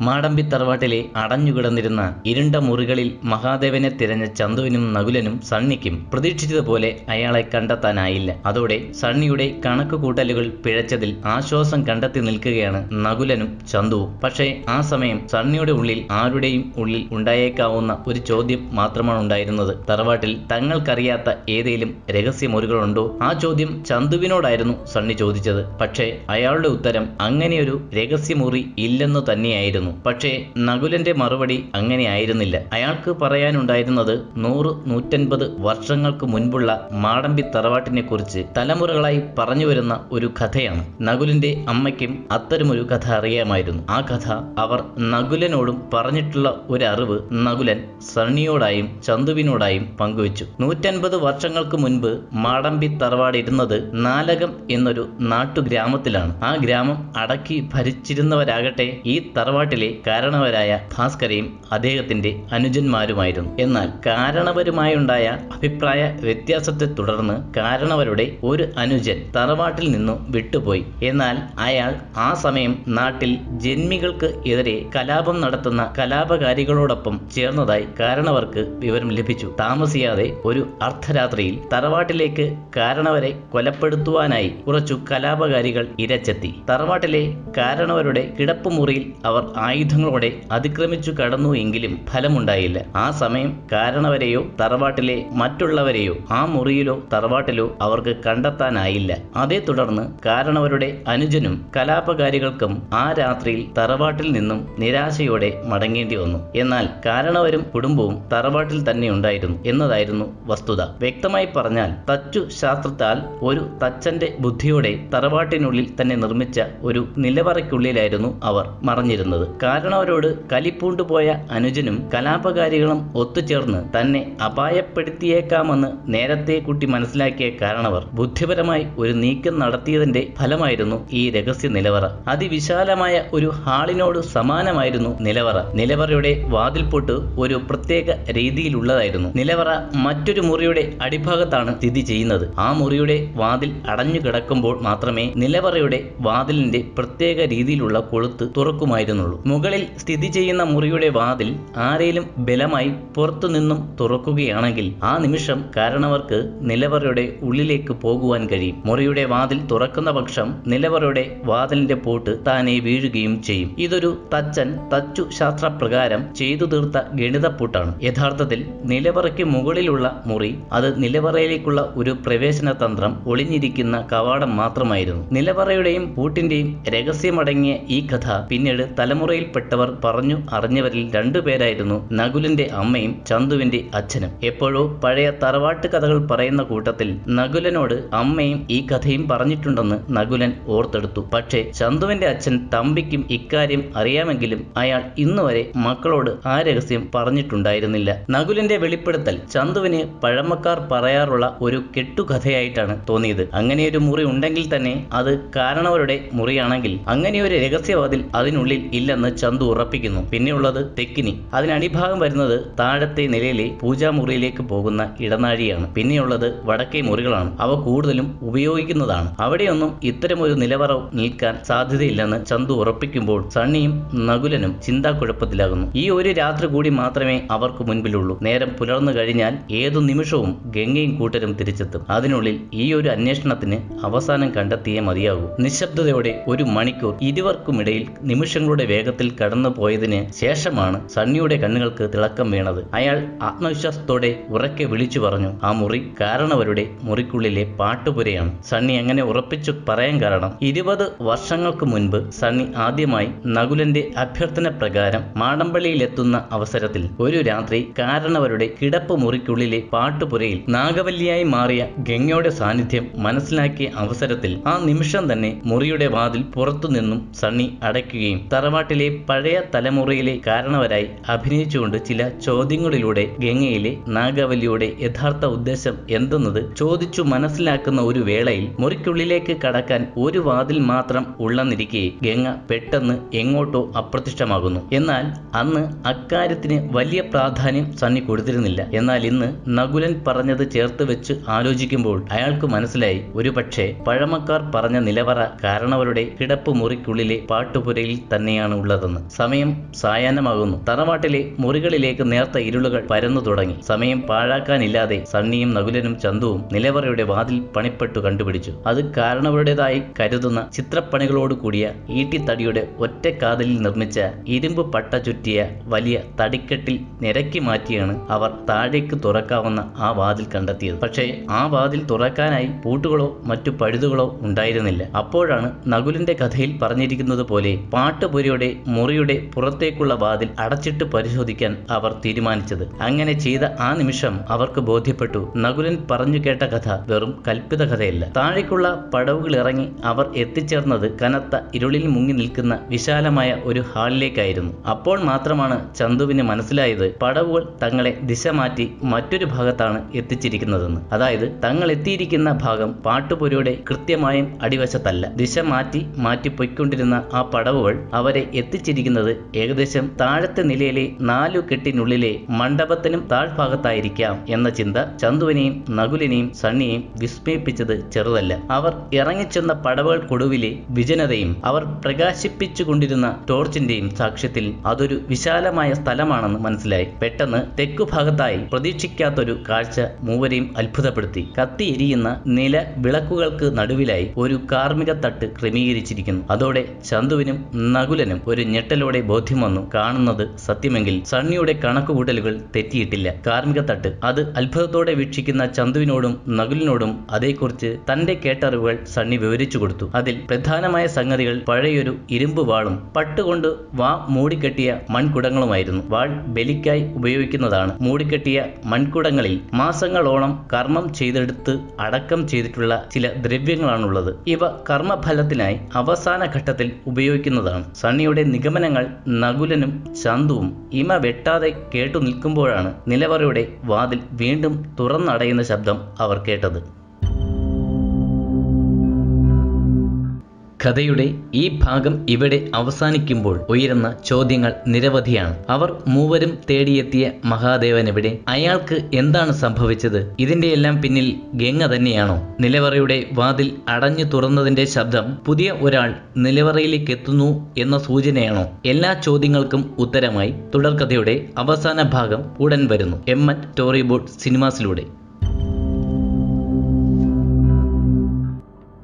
മാടമ്പി തറവാട്ടിലെ അടഞ്ഞുകിടന്നിരുന്ന ഇരുണ്ട മുറികളിൽ മഹാദേവനെ തിരഞ്ഞ ചന്തുവിനും നകുലനും സണ്ണിക്കും പ്രതീക്ഷിച്ചതുപോലെ അയാളെ കണ്ടെത്താനായില്ല. അതോടെ സണ്ണിയുടെ കണക്കുകൂട്ടലുകൾ പിഴച്ചതിൽ ആശ്വാസം കണ്ടെത്തി നിൽക്കുകയാണ് നകുലനും ചന്തുവും. പക്ഷേ ആ സമയം സണ്ണിയുടെ ഉള്ളിൽ ആരുടെയും ഉള്ളിൽ ഉണ്ടായേക്കാവുന്ന ഒരു ചോദ്യം മാത്രമാണ് ഉണ്ടായിരുന്നത്. തറവാട്ടിൽ തങ്ങൾക്കറിയാത്ത ഏതെങ്കിലും രഹസ്യമുറികളുണ്ടോ? ആ ചോദ്യം ചന്തുവിനോടായിരുന്നു സണ്ണി ചോദിച്ചത്. പക്ഷേ അയാളുടെ ഉത്തരം അങ്ങനെയൊരു രഹസ്യമുറി ഇല്ലെന്നു തന്നെയായിരുന്നു. പക്ഷേ നകുലന്റെ മറുപടി അങ്ങനെയായിരുന്നില്ല. അയാൾക്ക് പറയാനുണ്ടായിരുന്നത് 100-150 വർഷങ്ങൾക്ക് മുൻപുള്ള മാടമ്പി തറവാട്ടിനെ കുറിച്ച് തലമുറകളായി പറഞ്ഞു വരുന്ന ഒരു കഥയാണ്. നകുലിന്റെ അമ്മയ്ക്കും അത്തരമൊരു കഥ അറിയാമായിരുന്നു. ആ കഥ അവർ നകുലനോടും പറഞ്ഞിട്ടുള്ള ഒരു അറിവ് നകുലൻ സണ്ണിയോടായും ചന്തുവിനോടായും പങ്കുവച്ചു. 150 വർഷങ്ങൾക്ക് മുൻപ് മാടമ്പി തറവാട് ഇരുന്നത് നാലകം എന്നൊരു നാട്ടുഗ്രാമത്തിലാണ്. ആ ഗ്രാമം അടക്കി ഭരിച്ചിരുന്നവരാകട്ടെ ഈ തറവാട്ടിലെ കാരണവരായ ഭാസ്കരയും അദ്ദേഹത്തിന്റെ അനുജന്മാരുമായിരുന്നു. എന്നാൽ കാരണവരുമായുണ്ടായ അഭിപ്രായ വ്യത്യാസത്തെ തുടർന്ന് കാരണവരുടെ ഒരു അനുജൻ തറവാട്ടിൽ നിന്നും വിട്ടുപോയി. എന്നാൽ അയാൾ ആ സമയം നാട്ടിൽ ജന്മികൾക്ക് എതിരെ കലാപം നടത്തുന്ന കലാപകാരികളോടൊപ്പം ചേർന്നതായി കാരണവർക്ക് വിവരം ലഭിച്ചു. താമസിയാതെ ഒരു അർദ്ധരാത്രിയിൽ തറവാട്ടിലേക്ക് കാരണവരെ കൊലപ്പെടുത്തുവാനായി കുറച്ചു കലാപകാരികൾ ഇരച്ചെത്തി. തറവാട്ടിലെ കാരണവരുടെ കിടപ്പുമുറിയിൽ അവർ ആയുധങ്ങളോടെ അതിക്രമിച്ചു കടന്നു എങ്കിലും ഫലമുണ്ടായില്ല. ആ സമയം കാരണവരെയോ തറവാട്ടിലെ മറ്റുള്ളവരെയോ ആ മുറിയിലോ തറവാട്ടിലോ അവർക്ക് കണ്ടെത്താനായില്ല. അതേ തുടർന്ന് കാരണവരുടെ അനുജനും കലാപകാരികൾക്കും ആ രാത്രിയിൽ തറവാട്ടിൽ നിന്നും നിരാശയോടെ മടങ്ങേണ്ടി വന്നു. എന്നാൽ കാരണവരും കുടുംബവും തറവാട്ടിൽ തന്നെ ഉണ്ടായിരുന്നു എന്നതായിരുന്നു വസ്തുത. വ്യക്തമായി പറഞ്ഞാൽ തച്ചു ശാസ്ത്രത്താൽ ഒരു തച്ചന്റെ ബുദ്ധിയോടെ തറവാട്ടിനുള്ളിൽ തന്നെ നിർമ്മിച്ച ഒരു നിലവറയ്ക്കുള്ളിലായിരുന്നു അവർ മറഞ്ഞിരുന്നത്. കാരണവരോട് കലിപ്പൂണ്ടുപോയ അനുജനും കലാപകാരികളും ഒത്തുചേർന്ന് തന്നെ അപായപ്പെടുത്തിയേക്കാമെന്ന് നേരത്തെ കൂട്ടി മനസ്സിലാക്കിയ കാരണവർ ബുദ്ധിപരമായി ഒരു നീക്കം നടത്തിയതിന്റെ ഫലമായിരുന്നു ഈ രഹസ്യ നിലവറ. അതിവിശാലമായ ഒരു ഹാളിനോട് സമാനമായിരുന്നു നിലവറ. നിലവറയുടെ വാതിൽപ്പൊട്ട് ഒരു പ്രത്യേക രീതിയിലുള്ളതായിരുന്നു. നിലവറ മറ്റൊരു മുറിയുടെ അടിഭാഗത്താണ് സ്ഥിതി ചെയ്യുന്നത്. ആ മുറിയുടെ വാതിൽ അടഞ്ഞു കിടക്കുമ്പോൾ മാത്രമേ നിലവറയുടെ വാതിലിന്റെ പ്രത്യേക രീതിയിലുള്ള കൊളുത്ത് തുറക്കുമായിരുന്നുള്ളൂ. മുകളിൽ സ്ഥിതി ചെയ്യുന്ന മുറിയുടെ വാതിൽ ആരെങ്കിലും ബലമായി പുറത്തു നിന്നും തുറക്കുകയാണെങ്കിൽ ആ നിമിഷം കാരണവർക്ക് നിലവറയുടെ ഉള്ളിലേക്ക് പോകുവാൻ കഴിയും. മുറിയുടെ വാതിൽ തുറക്കുന്ന പക്ഷം നിലവറയുടെ വാതിലിന്റെ പൂട്ട് താനെ വീഴുകയും ചെയ്യും. ഇതൊരു തച്ചൻ തച്ചു ശാസ്ത്രപ്രകാരം ചെയ്തു തീർത്ത ഗണിതപ്പൂട്ടാണ്. യഥാർത്ഥത്തിൽ നിലവറയ്ക്ക് മുകളിലുള്ള മുറി അത് നിലവറയിലേക്കുള്ള ഒരു പ്രവേശന തന്ത്രം ഒളിഞ്ഞിരിക്കുന്ന കവാടം മാത്രമായിരുന്നു. നിലവറയുടെയും പൂട്ടിന്റെയും രഹസ്യമടങ്ങിയ ഈ കഥ പിന്നീട് തലമുറയിൽപ്പെട്ടവർ പറഞ്ഞു അറിഞ്ഞവരിൽ രണ്ടുപേരായിരുന്നു നകുലന്റെ അമ്മയും ചന്തുവിന്റെ അച്ഛനും. എപ്പോഴോ പഴയ തറവാട്ട് കഥകൾ പറയുന്ന കൂട്ടത്തിൽ നകുലനോട് അമ്മയും ഈ കഥയും പറഞ്ഞിട്ടുണ്ടെന്ന് നകുലൻ ഓർത്തെടുത്തു. പക്ഷേ ചന്തുവിന്റെ അച്ഛൻ തമ്പിക്കും ഇക്കാര്യം അറിയാമെങ്കിലും അയാൾ ഇന്നുവരെ മക്കളോട് ആ രഹസ്യം പറഞ്ഞിട്ടുണ്ടായിരുന്നില്ല. നകുലന്റെ വെളിപ്പെടുത്തൽ ചന്തുവിന് പഴമക്കാർ പറയാറുള്ള ഒരു കെട്ടുകഥയായിട്ടാണ് തോന്നിയത്. അങ്ങനെയൊരു മുറി ഉണ്ടെങ്കിൽ തന്നെ അത് കാരണവരുടെ മുറിയാണെങ്കിൽ അങ്ങനെയൊരു രഹസ്യവാതിൽ അതിനുള്ളിൽ ഇല്ലെന്ന് ചന്തു ഉറപ്പിക്കുന്നു. പിന്നെയുള്ളത് തെക്കിനി. അതിനടിഭാഗം വരുന്നത് താഴത്തെ നിലയിലെ പൂജാമുറിയിലേക്ക് പോകുന്ന ഇടനാഴിയാണ്. പിന്നെയുള്ളത് വടക്കേ മുറികളാണ്. അവ കൂടുതലും ഉപയോഗിക്കുന്നതാണ്. അവിടെയൊന്നും ഇത്തരമൊരു നിലവറ നിൽക്കാൻ സാധ്യതയില്ലെന്ന് ചന്തു ഉറപ്പിക്കുമ്പോൾ സണ്ണിയും നകുലനും ചിന്താക്കുഴപ്പത്തിലാകുന്നു. ഈ ഒരു രാത്രി കൂടി മാത്രമേ അവർക്ക് മുൻപിലുള്ളൂ. നേരം പുലർന്നു കഴിഞ്ഞാൽ ഏതു നിമിഷവും ഗംഗയും കൂട്ടരും തിരിച്ചെത്തും. അതിനുള്ളിൽ ഈ ഒരു അന്വേഷണത്തിന് അവസാനം കണ്ടെത്തിയേ മതിയാകൂ. നിശബ്ദതയോടെ ഒരു മണിക്കൂർ ഇരുവർക്കുമിടയിൽ നിമിഷങ്ങളുടെ വേഗത്തിൽ കടന്നു പോയതിന് ശേഷമാണ് സണ്ണിയുടെ കണ്ണുകൾക്ക് തിളക്കം വീണത്. അയാൾ ആത്മവിശ്വാസത്തോടെ ഉറക്കെ വിളിച്ചു പറഞ്ഞു, ആ മുറി കാരണവരുടെ മുറിക്കുള്ളിലെ പാട്ടുപുരയാണ്. സണ്ണി അങ്ങനെ ഉറപ്പിച്ചു പറയാൻ കാരണം 20 വർഷങ്ങൾക്ക് മുൻപ് സണ്ണി ആദ്യമായി നകുലന്റെ അഭ്യർത്ഥന പ്രകാരം മാടമ്പള്ളിയിലെത്തുന്ന അവസരത്തിൽ ഒരു രാത്രി കാരണവരുടെ കിടപ്പ് മുറിക്കുള്ളിലെ പാട്ടുപുരയിൽ നാഗവല്ലിയായി മാറിയ ഗംഗയുടെ സാന്നിധ്യം മനസ്സിലാക്കിയ അവസരത്തിൽ ആ നിമിഷം തന്നെ മുറിയുടെ വാതിൽ പുറത്തുനിന്നും സണ്ണി അടയ്ക്കുകയും തറവാട്ടിലെ പഴയ തലമുറയിലെ കാരണവരായി അഭിനയിച്ചുകൊണ്ട് ചില ചോദ്യങ്ങളിലൂടെ ഗംഗയിലെ നാഗവല്ലിയുടെ യഥാർത്ഥ ഉദ്ദേശം എന്തെന്നത് ചോദിച്ചു മനസ്സിലാക്കുന്ന ഒരു വേളയിൽ മുറിക്കുള്ളിലേക്ക് കടക്കാൻ ഒരു വാതിൽ മാത്രം ഉള്ളെന്നിരിക്കെ ഗംഗ പെട്ടെന്ന് എങ്ങോട്ടോ അപ്രത്യക്ഷമാകുന്നു. എന്നാൽ അന്ന് അക്കാര്യത്തിന് വലിയ പ്രാധാന്യം സണ്ണി കൊടുത്തിരുന്നില്ല. എന്നാൽ ഇന്ന് നകുലൻ പറഞ്ഞത് ചേർത്ത് വെച്ച് ആലോചിക്കുമ്പോൾ അയാൾക്ക് മനസ്സിലായി, ഒരുപക്ഷെ പഴമക്കാർ പറഞ്ഞ നിലവറ കാരണവരുടെ കിടപ്പ് മുറിക്കുള്ളിലെ പാട്ടുപുരയിൽ തന്നെയാണ് ഉള്ളത്. കണ്ടതെന്ന്. സമയം സായാഹ്നമാകുന്നു. തറവാട്ടിലെ മുറികളിലേക്ക് നേർത്ത ഇരുളുകൾ പരന്നു തുടങ്ങി. സമയം പാഴാക്കാനില്ലാതെ സണ്ണിയും നകുലനും ചന്തുവും നിലവറയുടെ വാതിൽ പണിപ്പെട്ടു കണ്ടുപിടിച്ചു. അത് കാരണവരുടേതായി കരുതുന്ന ചിത്രപ്പണികളോട് കൂടിയ ഈട്ടിത്തടിയുടെ ഒറ്റ കാതലിൽ നിർമ്മിച്ച ഇരുമ്പ് പട്ട ചുറ്റിയ വലിയ തടിക്കെട്ടിൽ നിരക്കി മാറ്റിയാണ് അവർ താഴേക്ക് തുറക്കാവുന്ന ആ വാതിൽ കണ്ടെത്തിയത്. പക്ഷേ ആ വാതിൽ തുറക്കാനായി പൂട്ടുകളോ മറ്റു പഴുതുകളോ ഉണ്ടായിരുന്നില്ല. അപ്പോഴാണ് നകുലിന്റെ കഥയിൽ പറഞ്ഞിരിക്കുന്നത് പോലെ പാട്ടുപുരയുടെ മുറിയുടെ പുറത്തേക്കുള്ള വാതിൽ അടച്ചിട്ട് പരിശോധിക്കാൻ അവർ തീരുമാനിച്ചത്. അങ്ങനെ ചെയ്ത ആ നിമിഷം അവർക്ക് ബോധ്യപ്പെട്ടു, നകുലൻ പറഞ്ഞു കേട്ട കഥ വെറും കൽപ്പിത കഥയല്ല. താഴേക്കുള്ള പടവുകൾ ഇറങ്ങി അവർ എത്തിച്ചേർന്നത് കനത്ത ഇരുളിൽ മുങ്ങി നിൽക്കുന്ന വിശാലമായ ഒരു ഹാളിലേക്കായിരുന്നു. അപ്പോൾ മാത്രമാണ് ചന്തുവിന് മനസ്സിലായത് പടവുകൾ തങ്ങളെ ദിശ മാറ്റി മറ്റൊരു ഭാഗത്താണ് എത്തിച്ചിരിക്കുന്നതെന്ന്. അതായത് തങ്ങൾ എത്തിയിരിക്കുന്ന ഭാഗം പാട്ടുപുരയുടെ കൃത്യമായും അടിവശത്തല്ല. ദിശ മാറ്റി പൊയ്ക്കൊണ്ടിരുന്ന ആ പടവുകൾ അവരെ എത്തിച്ചിരിക്കുന്നത് ഏകദേശം താഴത്തെ നിലയിലെ 4 കെട്ടിനുള്ളിലെ മണ്ഡപത്തിനും താഴ്ഭാഗത്തായിരിക്കാം എന്ന ചിന്ത ചന്തുവിനെയും നകുലിനെയും സണ്ണിയെയും വിസ്മയിപ്പിച്ചത് ചെറുതല്ല. അവർ ഇറങ്ങിച്ചെന്ന പടവുകൾക്കൊടുവിലെ വിജനതയും അവർ പ്രകാശിപ്പിച്ചുകൊണ്ടിരുന്ന ടോർച്ചിന്റെയും സാക്ഷ്യത്തിൽ അതൊരു വിശാലമായ സ്ഥലമാണെന്ന് മനസ്സിലായി. പെട്ടെന്ന് തെക്കുഭാഗത്തായി പ്രതീക്ഷിക്കാത്തൊരു കാഴ്ച മൂവരെയും അത്ഭുതപ്പെടുത്തി. കത്തിയെരിയുന്ന നില വിളക്കുകൾക്ക് നടുവിലായി ഒരു കാർമിക തട്ട് ക്രമീകരിച്ചിരിക്കുന്നു. അതോടെ ചന്തുവിനും നകുലനും ഒരു ഞെട്ടലോടെ ബോധ്യം വന്നു, കാണുന്നത് സത്യമെങ്കിൽ സണ്ണിയുടെ കണക്കുകൂട്ടലുകൾ തെറ്റിയിട്ടില്ല. കാർമിക തട്ട് അത് അത്ഭുതത്തോടെ വീക്ഷിക്കുന്ന ചന്തുവിനോടും നകുലിനോടും അതേക്കുറിച്ച് തന്റെ കേട്ടറിവുകൾ സണ്ണി വിവരിച്ചു കൊടുത്തു. അതിൽ പ്രധാനമായ സംഗതികൾ പഴയൊരു ഇരുമ്പ് വാളും പട്ടുകൊണ്ട് വാ മൂടിക്കെട്ടിയ മൺകുടങ്ങളുമായിരുന്നു. വാൾ ബലിക്കായി ഉപയോഗിക്കുന്നതാണ്. മൂടിക്കെട്ടിയ മൺകുടങ്ങളിൽ മാസങ്ങളോളം കർമ്മം ചെയ്തെടുത്ത് അടക്കം ചെയ്തിട്ടുള്ള ചില ദ്രവ്യങ്ങളാണുള്ളത്. ഇവ കർമ്മഫലത്തിനായി അവസാന ഘട്ടത്തിൽ ഉപയോഗിക്കുന്നതാണ്. സണ്ണിയുടെ നിഗമനങ്ങൾ നകുലനും ചന്തുവും ഇമ വെട്ടാതെ കേട്ടു നിൽക്കുമ്പോഴാണ് നിലവറയുടെ വാതിൽ വീണ്ടും തുറന്നടയുന്ന ശബ്ദം അവർ കേട്ടത്. കഥയുടെ ഈ ഭാഗം ഇവിടെ അവസാനിക്കുമ്പോൾ ഉയരുന്ന ചോദ്യങ്ങൾ നിരവധിയാണ്. അവർ മൂവരും തേടിയെത്തിയ മഹാദേവൻ എവിടെ? അയാൾക്ക് എന്താണ് സംഭവിച്ചത്? ഇതിന്റെയെല്ലാം പിന്നിൽ ഗംഗ തന്നെയാണോ? നിലവറയുടെ വാതിൽ അടഞ്ഞു തുറന്നതിന്റെ ശബ്ദം പുതിയ ഒരാൾ നിലവറയിലേക്ക് എത്തുന്നു എന്ന സൂചനയാണോ? എല്ലാ ചോദ്യങ്ങൾക്കും ഉത്തരമായി തുടർക്കഥയുടെ അവസാന ഭാഗം ഉടൻ വരുന്നു. എം.എൻ. Story board സിനിമാസിലൂടെ.